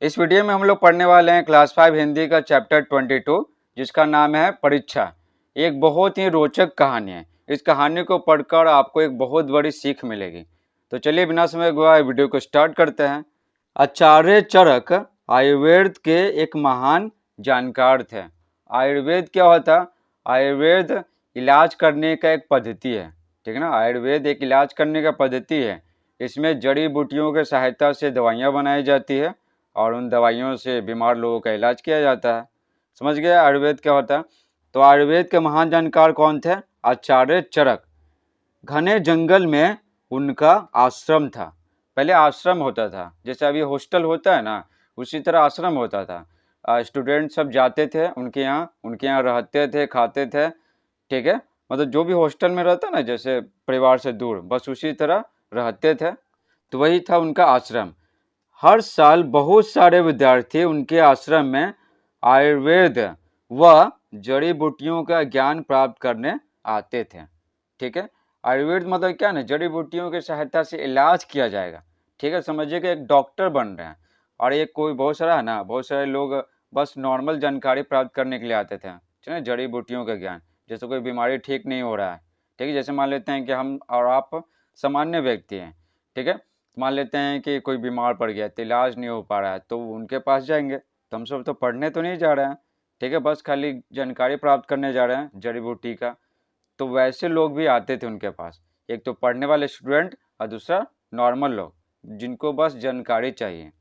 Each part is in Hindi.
इस वीडियो में हम लोग पढ़ने वाले हैं क्लास 5 हिंदी का चैप्टर 22 जिसका नाम है परीक्षा। एक बहुत ही रोचक कहानी है। इस कहानी को पढ़कर आपको एक बहुत बड़ी सीख मिलेगी। तो चलिए बिना समय गवाए वीडियो को स्टार्ट करते हैं। आचार्य चरक आयुर्वेद के एक महान जानकार थे। आयुर्वेद क्या होता? आयुर्वेद इलाज करने का एक पद्धति है, ठीक है ना। आयुर्वेद एक इलाज करने का पद्धति है। इसमें जड़ी बूटियों के सहायता से दवाइयाँ बनाई जाती है और उन दवाइयों से बीमार लोगों का इलाज किया जाता है। समझ गए आयुर्वेद क्या होता है? तो आयुर्वेद के महान जानकार कौन थे? आचार्य चरक। घने जंगल में उनका आश्रम था। पहले आश्रम होता था, जैसे अभी हॉस्टल होता है ना, उसी तरह आश्रम होता था। स्टूडेंट सब जाते थे उनके यहाँ रहते थे, खाते थे, ठीक है। मतलब जो भी हॉस्टल में रहता ना, जैसे परिवार से दूर, बस उसी तरह रहते थे। तो वही था उनका आश्रम। हर साल बहुत सारे विद्यार्थी उनके आश्रम में आयुर्वेद व जड़ी बूटियों का ज्ञान प्राप्त करने आते थे, ठीक है। आयुर्वेद मतलब क्या ना, जड़ी बूटियों की सहायता से इलाज किया जाएगा, ठीक है। समझिए कि एक डॉक्टर बन रहे हैं और एक कोई बहुत सारा है ना, बहुत सारे लोग बस नॉर्मल जानकारी प्राप्त करने के लिए आते थे, ठीक है, जड़ी बूटियों का ज्ञान। जैसे कोई बीमारी ठीक नहीं हो रहा है, ठीक है, जैसे मान लेते हैं कि हम और आप सामान्य व्यक्ति हैं, ठीक है। मान लेते हैं कि कोई बीमार पड़ गया तो इलाज नहीं हो पा रहा है, तो उनके पास जाएंगे। तो हम सब तो पढ़ने तो नहीं जा रहे हैं, ठीक है, बस खाली जानकारी प्राप्त करने जा रहे हैं जड़ी बूटी का। तो वैसे लोग भी आते थे उनके पास, एक तो पढ़ने वाले स्टूडेंट और दूसरा नॉर्मल लोग जिनको बस जानकारी चाहिए।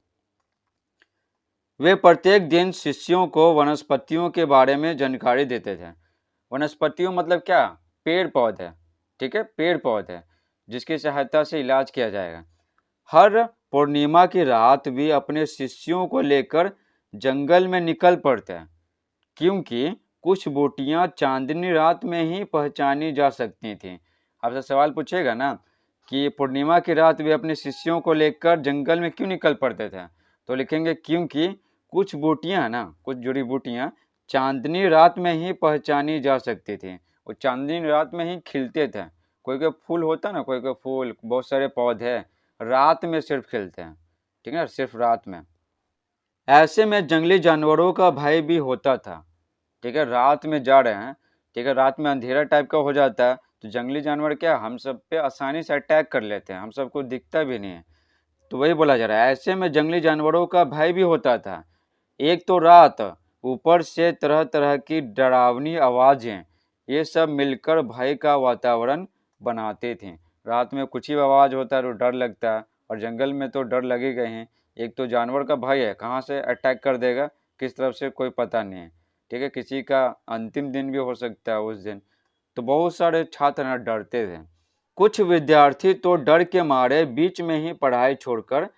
वे प्रत्येक दिन शिष्यों को वनस्पतियों के बारे में जानकारी देते थे। वनस्पतियों मतलब क्या? पेड़ पौधे, ठीक है, पेड़ पौधे जिसकी सहायता से इलाज किया जाएगा। हर पूर्णिमा की रात वे अपने शिष्यों को लेकर जंगल में निकल पड़ते हैं, क्योंकि कुछ बूटियां चांदनी रात में ही पहचानी जा सकती थीं। आपसे सवाल पूछेगा ना कि पूर्णिमा की रात वे अपने शिष्यों को लेकर जंगल में क्यों निकल पड़ते थे, तो लिखेंगे क्योंकि कुछ बूटियां ना, कुछ जड़ी बूटियां चांदनी रात में ही पहचानी जा सकती थी। वो चांदनी रात में ही खिलते थे। कोई कोई फूल होता है ना, कोई कोई फूल, बहुत सारे पौधे रात में सिर्फ खिलते हैं, ठीक है, सिर्फ रात में। ऐसे में जंगली जानवरों का भय भी होता था, ठीक है। रात में जा रहे हैं, ठीक है, रात में अंधेरा टाइप का हो जाता है, तो जंगली जानवर क्या हम सब पे आसानी से अटैक कर लेते हैं, हम सबको दिखता भी नहीं है। तो वही बोला जा रहा है, ऐसे में जंगली जानवरों का भय भी होता था। एक तो रात, ऊपर से तरह तरह की डरावनी आवाजें, ये सब मिलकर भय का वातावरण बनाते थे। रात में कुछ ही आवाज होता है तो डर लगता है, और जंगल में तो डर लगेगा ही। एक तो जानवर का भय है, कहाँ से अटैक कर देगा, किस तरफ से कोई पता नहीं है, ठीक है। किसी का अंतिम दिन भी हो सकता है उस दिन। तो बहुत सारे छात्र ना डरते थे। कुछ विद्यार्थी तो डर के मारे बीच में ही पढ़ाई छोड़कर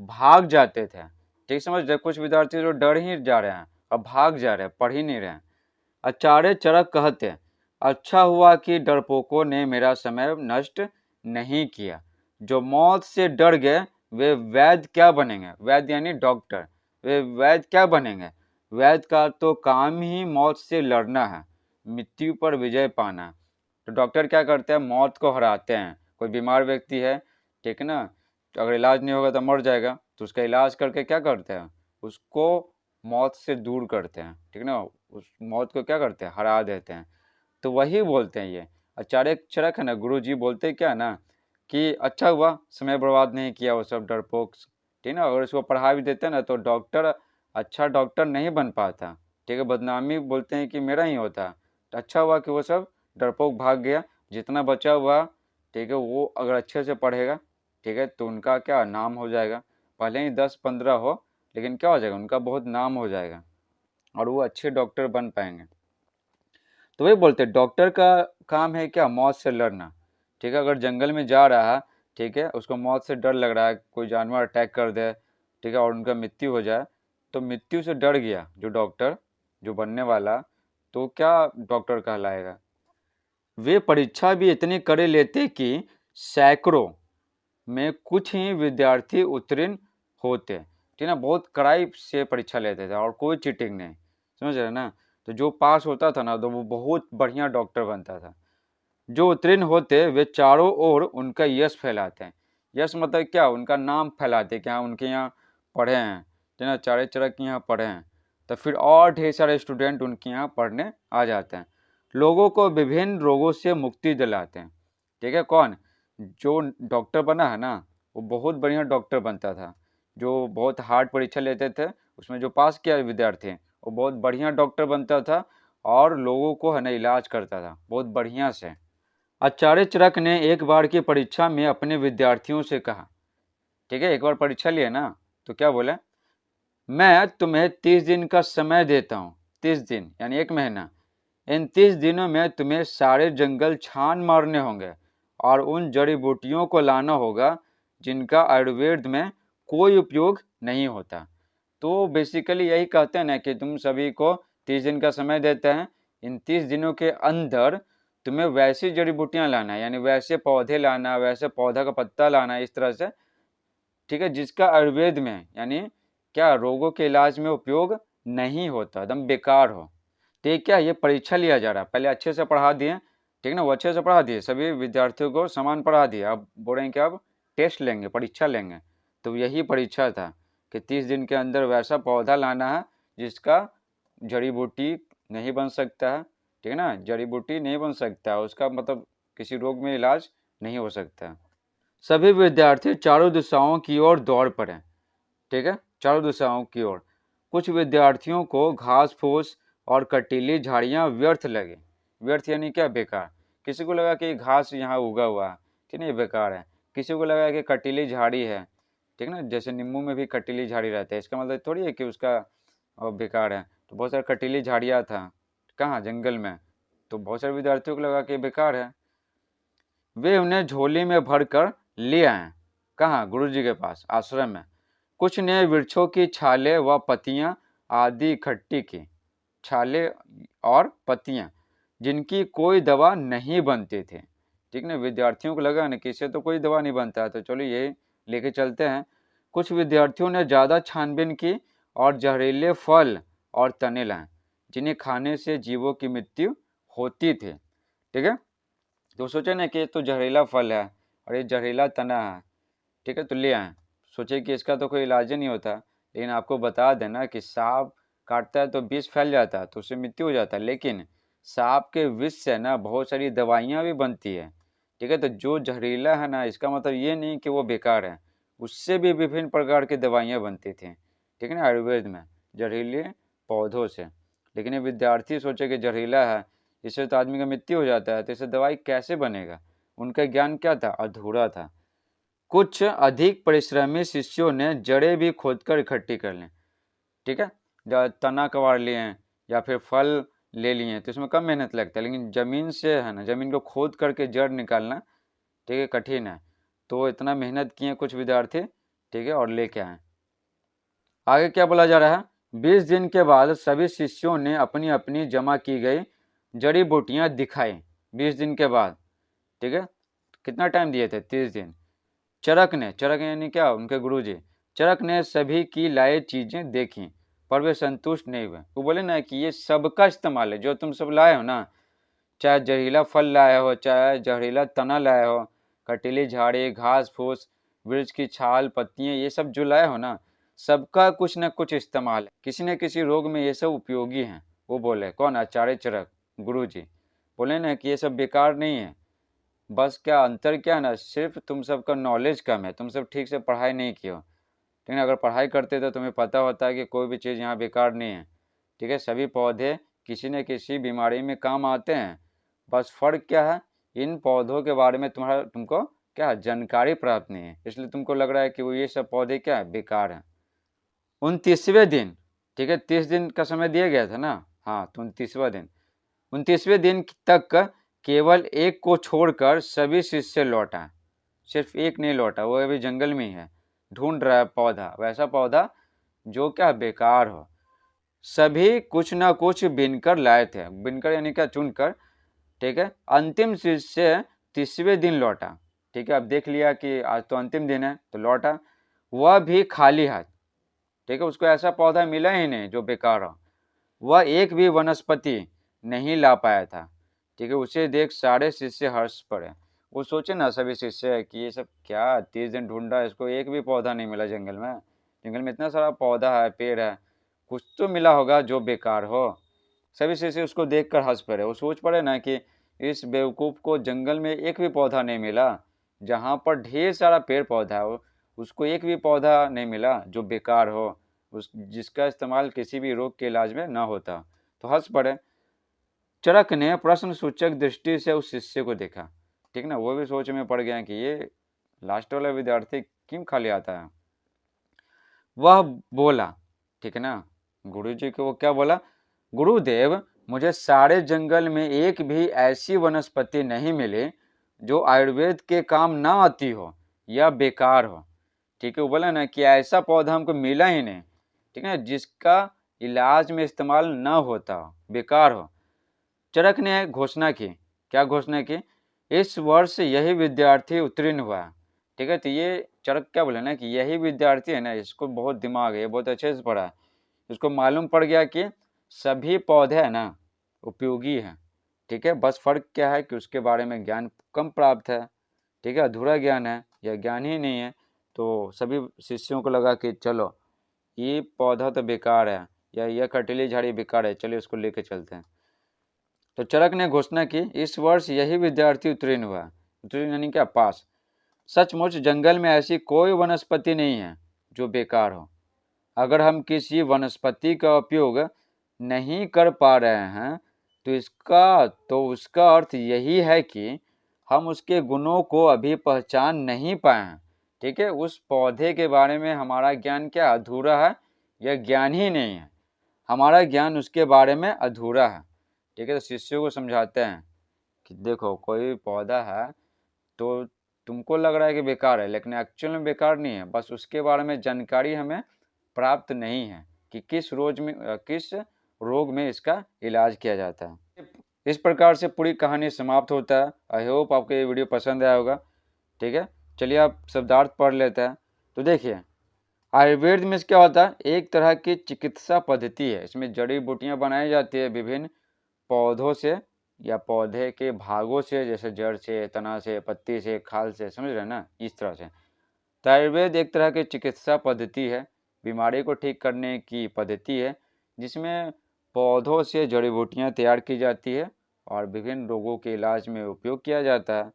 भाग जाते थे, ठीक समझ रहे। कुछ विद्यार्थी तो डर ही जा रहे हैं और भाग जा रहे हैं, पढ़ ही नहीं रहे हैं। आचार्य चरक कहते, अच्छा हुआ कि डरपोकों ने मेरा समय नष्ट नहीं किया। जो मौत से डर गए वे वैद्य क्या बनेंगे? वैद्य यानी डॉक्टर। वे वैद्य क्या बनेंगे? वैद्य का तो काम ही मौत से लड़ना है, मृत्यु पर विजय पाना। तो डॉक्टर क्या करते हैं? मौत को हराते हैं। कोई बीमार व्यक्ति है, ठीक है ना, तो अगर इलाज नहीं होगा तो मर जाएगा, तो उसका इलाज करके क्या करते हैं? उसको मौत से दूर करते हैं, ठीक है ना, उस मौत को क्या करते हैं? हरा देते हैं। तो वही बोलते हैं ये आचार्य चरक है ना, गुरु जी बोलते क्या ना कि अच्छा हुआ समय बर्बाद नहीं किया वो सब डरपोक, ठीक है ना। अगर उसको पढ़ा भी देते ना तो डॉक्टर, अच्छा डॉक्टर नहीं बन पाता, ठीक है, बदनामी बोलते हैं कि मेरा ही होता। तो अच्छा हुआ कि वो सब डरपोक भाग गया। जितना बचा हुआ, ठीक है, वो अगर अच्छे से पढ़ेगा, ठीक है, तो उनका क्या नाम हो जाएगा। भले ही 10-15 हो, लेकिन क्या हो जाएगा, उनका बहुत नाम हो जाएगा और वो अच्छे डॉक्टर बन पाएंगे। तो वही बोलते हैं डॉक्टर का काम है क्या? मौत से लड़ना, ठीक है। अगर जंगल में जा रहा है, ठीक है, उसको मौत से डर लग रहा है, कोई जानवर अटैक कर दे, ठीक है, और उनका मृत्यु हो जाए, तो मृत्यु से डर गया जो डॉक्टर, जो बनने वाला, तो क्या डॉक्टर कहलाएगा? वे परीक्षा भी इतनी कड़े लेते कि सैकड़ों में कुछ ही विद्यार्थी उत्तीर्ण होते, ठीक है ना। बहुत कड़ाई से परीक्षा लेते थे और कोई चीटिंग नहीं, समझ रहे ना। तो जो पास होता था ना, तो वो बहुत बढ़िया डॉक्टर बनता था। जो उत्तीर्ण होते वे चारों ओर उनका यश फैलाते हैं। यश मतलब क्या? उनका नाम फैलाते, क्या उनके यहाँ पढ़े हैं, ठीक है, आचार्य चरक के यहाँ पढ़े हैं, तो फिर और ढेर सारे स्टूडेंट उनके यहाँ पढ़ने आ जाते हैं। लोगों को विभिन्न रोगों से मुक्ति दिलाते हैं। ठीक है, कौन? जो डॉक्टर बना है ना, वो बहुत बढ़िया डॉक्टर बनता था। जो बहुत हार्ड परीक्षा लेते थे, उसमें जो पास किया विद्यार्थी वो बहुत बढ़िया डॉक्टर बनता था और लोगों को है ना इलाज करता था बहुत बढ़िया से। आचार्य चरक ने एक बार की परीक्षा में अपने विद्यार्थियों से कहा, ठीक है, एक बार परीक्षा लिए ना, तो क्या बोले, मैं तुम्हें 30 दिन का समय देता हूँ। 30 दिन यानी 1 महीना। इन 30 दिनों में तुम्हें सारे जंगल छान मारने होंगे और उन जड़ी बूटियों को लाना होगा जिनका आयुर्वेद में कोई उपयोग नहीं होता। तो बेसिकली यही कहते हैं ना कि तुम सभी को 30 दिन का समय देते हैं। इन 30 दिनों के अंदर तुम्हें वैसी जड़ी बूटियां लाना है, यानी वैसे पौधे लाना, वैसे पौधा का पत्ता लाना, इस तरह से, ठीक है, जिसका आयुर्वेद में यानी क्या रोगों के इलाज में उपयोग नहीं होता, एकदम बेकार हो। ठीक, क्या ये परीक्षा लिया जा रहा है, पहले अच्छे से पढ़ा दिए, ठीक ना, वो अच्छे से पढ़ा दिए, सभी विद्यार्थियों को समान पढ़ा दिया, अब बोल रहे हैं कि अब टेस्ट लेंगे, परीक्षा लेंगे। तो यही परीक्षा था कि 30 दिन के अंदर वैसा पौधा लाना है जिसका जड़ी बूटी नहीं बन सकता है, ठीक है ना, जड़ी बूटी नहीं बन सकता है, उसका मतलब किसी रोग में इलाज नहीं हो सकता। सभी विद्यार्थी चारों दिशाओं की ओर दौड़ पड़े, ठीक है, चारों दिशाओं की ओर। कुछ विद्यार्थियों को घास फूस और कटीली झाड़ियां व्यर्थ लगे। व्यर्थ यानी क्या, बेकार। किसी को लगा कि घास यहाँ उगा हुआ है, ठीक है, बेकार है। किसी को लगा कि कटीली झाड़ी है, ठीक है ना, जैसे नींबू में भी कटीली झाड़ी रहता है, इसका मतलब थोड़ी है कि उसका बेकार है। तो बहुत सारी कटीली झाड़ियाँ था कहाँ, जंगल में, तो बहुत सारे विद्यार्थियों को लगा कि बेकार है। वे उन्हें झोली में भरकर ले आए, कहाँ, गुरुजी के पास आश्रम में। कुछ ने वृक्षों की छालें व पत्तियां आदि इकट्ठी की, छालें और पत्तियां जिनकी कोई दवा नहीं बनती थी, ठीक ना, विद्यार्थियों को लगा ना कि इससे तो कोई दवा नहीं बनता है, तो चलो ये लेके चलते हैं। कुछ विद्यार्थियों ने ज़्यादा छानबीन की और जहरीले फल और तने लाए जिन्हें खाने से जीवों की मृत्यु होती थी, ठीक है। तो सोचे ना कि ये तो जहरीला फल है और ये जहरीला तना है, ठीक है, तो ले आए। सोचे कि इसका तो कोई इलाज ही नहीं होता, लेकिन आपको बता देना कि सांप काटता है तो विष फैल जाता है, तो उससे मृत्यु हो जाता है, लेकिन सांप के विष से ना बहुत सारी दवाइयाँ भी बनती है, ठीक है। तो जो जहरीला है ना, इसका मतलब ये नहीं कि वो बेकार है, उससे भी विभिन्न प्रकार की दवाइयाँ बनती थी, ठीक है ना, आयुर्वेद में जहरीले पौधों से। लेकिन ये विद्यार्थी सोचे कि जहरीला है, इससे तो आदमी का मृत्यु हो जाता है, तो इससे दवाई कैसे बनेगा। उनका ज्ञान क्या था, अधूरा था। कुछ अधिक परिश्रमी शिष्यों ने जड़ें भी खोदकर इकट्ठी कर लें, ठीक है, तना कबाड़ लिए हैं या फिर फल ले लिए हैं, तो इसमें कम मेहनत लगता है, लेकिन ज़मीन से है ना, ज़मीन को खोद करके जड़ निकालना, ठीक है, कठिन है। तो इतना मेहनत किए कुछ विद्यार्थी, ठीक है, और लेके आए। आगे क्या बोला जा रहा है, 20 दिन के बाद सभी शिष्यों ने अपनी अपनी जमा की गई जड़ी बूटियां दिखाई। 20 दिन के बाद, ठीक है, कितना टाइम दिए थे, 30 दिन। चरक यानी क्या, उनके गुरुजी, चरक ने सभी की लाई चीजें देखी पर वे संतुष्ट नहीं हुए। वो बोले ना कि ये सबका इस्तेमाल है, जो तुम सब लाए हो ना, चाहे जहरीला फल लाए हो, चाहे जहरीला तना लाए हो, कटीली झाड़ी, घास फूस, वृक्ष की छाल, पत्तियां, ये सब जो लाए हो ना, सबका कुछ न कुछ इस्तेमाल है, किसी न किसी रोग में ये सब उपयोगी हैं। वो बोले, कौन, आचार्य चरक गुरुजी बोले ना कि ये सब बेकार नहीं है, बस क्या अंतर क्या ना, सिर्फ तुम सबका नॉलेज कम है, तुम सब ठीक से पढ़ाई नहीं किए हो, लेकिन अगर पढ़ाई करते तो तुम्हें पता होता है कि कोई भी चीज़ यहाँ बेकार नहीं है, ठीक है, सभी पौधे किसी न किसी बीमारी में काम आते हैं। बस फ़र्क क्या है, इन पौधों के बारे में तुमको क्या जानकारी प्राप्त नहीं है, इसलिए तुमको लग रहा है कि वो ये सब पौधे क्या है, बेकार हैं। 29वें दिन, ठीक है, 30 दिन का समय दिया गया था ना, हाँ, तो 29वां दिन, 29वें दिन तक केवल एक को छोड़कर सभी शिष्य लौटा। सिर्फ एक नहीं लौटा, वो अभी जंगल में ही है, ढूंढ रहा है पौधा, वैसा पौधा जो क्या बेकार हो। सभी कुछ ना कुछ बिनकर लाए थे, बिनकर यानी क्या, चुनकर, ठीक है। अंतिम शिष्य 30वें दिन लौटा, ठीक है, अब देख लिया कि आज तो अंतिम दिन है, तो लौटा, वह भी खाली हाथ, ठीक है, उसको ऐसा पौधा मिला ही नहीं जो बेकार हो। वह एक भी वनस्पति नहीं ला पाया था, ठीक है, उसे देख सारे शिष्य हर्ष पड़े। वो सोचे ना सभी शिष्य कि ये सब क्या 30 दिन ढूंढा, इसको एक भी पौधा नहीं मिला जंगल में, जंगल में इतना सारा पौधा है, पेड़ है, कुछ तो मिला होगा जो बेकार हो। सभी शिष्य उसको देखकर हंस पड़े। वो सोच पड़े ना कि इस बेवकूफ़ को जंगल में एक भी पौधा नहीं मिला, जहाँ पर ढेर सारा पेड़ पौधा हो, उसको एक भी पौधा नहीं मिला जो बेकार हो, उस जिसका इस्तेमाल किसी भी रोग के इलाज में ना होता। तो हंस पड़े। चरक ने प्रश्न सूचक दृष्टि से उस शिष्य को देखा, ठीक ना। वो भी सोच में पड़ गया कि ये लास्ट वाला विद्यार्थी क्यों खाली आता है। वह बोला, ठीक है ना, गुरु जी को वो क्या बोला, गुरुदेव, मुझे सारे जंगल में एक भी ऐसी वनस्पति नहीं मिली जो आयुर्वेद के काम ना आती हो या बेकार हो। ठीक है, वो बोला ना कि ऐसा पौधा हमको मिला ही नहीं, ठीक है, जिसका इलाज में इस्तेमाल ना होता हो, बेकार हो। चरक ने घोषणा की, क्या घोषणा की, इस वर्ष यही विद्यार्थी उत्तीर्ण हुआ। ठीक है, तो ये चरक क्या बोले ना कि यही विद्यार्थी है ना, इसको बहुत दिमाग है, बहुत अच्छे से पढ़ा है, इसको मालूम पड़ गया कि सभी पौधे है ना उपयोगी हैं। ठीक है, बस फर्क क्या है कि उसके बारे में ज्ञान कम प्राप्त है। ठीक है, अधूरा ज्ञान है या ज्ञान ही नहीं है। तो सभी शिष्यों को लगा कि चलो ये पौधा तो बेकार है या यह कटीली झाड़ी बेकार है, चलिए उसको लेके चलते हैं। तो चरक ने घोषणा की, इस वर्ष यही विद्यार्थी उत्तीर्ण हुआ। उत्तीर्ण यानी क्या, पास। सचमुच जंगल में ऐसी कोई वनस्पति नहीं है जो बेकार हो। अगर हम किसी वनस्पति का उपयोग नहीं कर पा रहे हैं तो उसका अर्थ यही है कि हम उसके गुणों को अभी पहचान नहीं पाए हैं। ठीक है, उस पौधे के बारे में हमारा ज्ञान क्या अधूरा है या ज्ञान ही नहीं है, हमारा ज्ञान उसके बारे में अधूरा है। ठीक है, तो शिष्यों को समझाते हैं कि देखो कोई पौधा है तो तुमको लग रहा है कि बेकार है, लेकिन एक्चुअल में बेकार नहीं है, बस उसके बारे में जानकारी हमें प्राप्त नहीं है कि किस रोग में इसका इलाज किया जाता है। इस प्रकार से पूरी कहानी समाप्त होता है। आई होप आपको ये वीडियो पसंद आया होगा। ठीक है, चलिए आप शब्दार्थ पढ़ लेते हैं। तो देखिए, आयुर्वेद में क्या होता है, एक तरह की चिकित्सा पद्धति है। इसमें जड़ी बूटियाँ बनाई जाती है विभिन्न पौधों से या पौधे के भागों से, जैसे जड़ से, तना से, पत्ती से, खाल से, समझ रहे हैं ना, इस तरह से। तो आयुर्वेद एक तरह की चिकित्सा पद्धति है, बीमारी को ठीक करने की पद्धति है, जिसमें पौधों से जड़ी बूटियाँ तैयार की जाती है और विभिन्न रोगों के इलाज में उपयोग किया जाता है।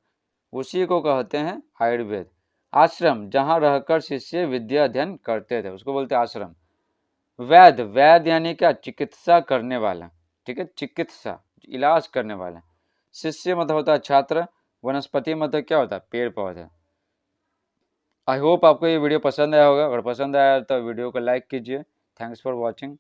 उसी को कहते हैं आयुर्वेद। आश्रम, जहाँ रहकर शिष्य विद्या अध्ययन करते थे, उसको बोलते हैं आश्रम। वैद्य, वैद्य यानी क्या, चिकित्सा करने वाला। ठीक है, चिकित्सा इलाज करने वाला। शिष्य मतलब होता है छात्र। वनस्पति मतलब क्या होता है, पेड़ पौधे। आई होप आपको ये वीडियो पसंद आया होगा। अगर पसंद आया तो वीडियो को लाइक कीजिए। Thanks for watching.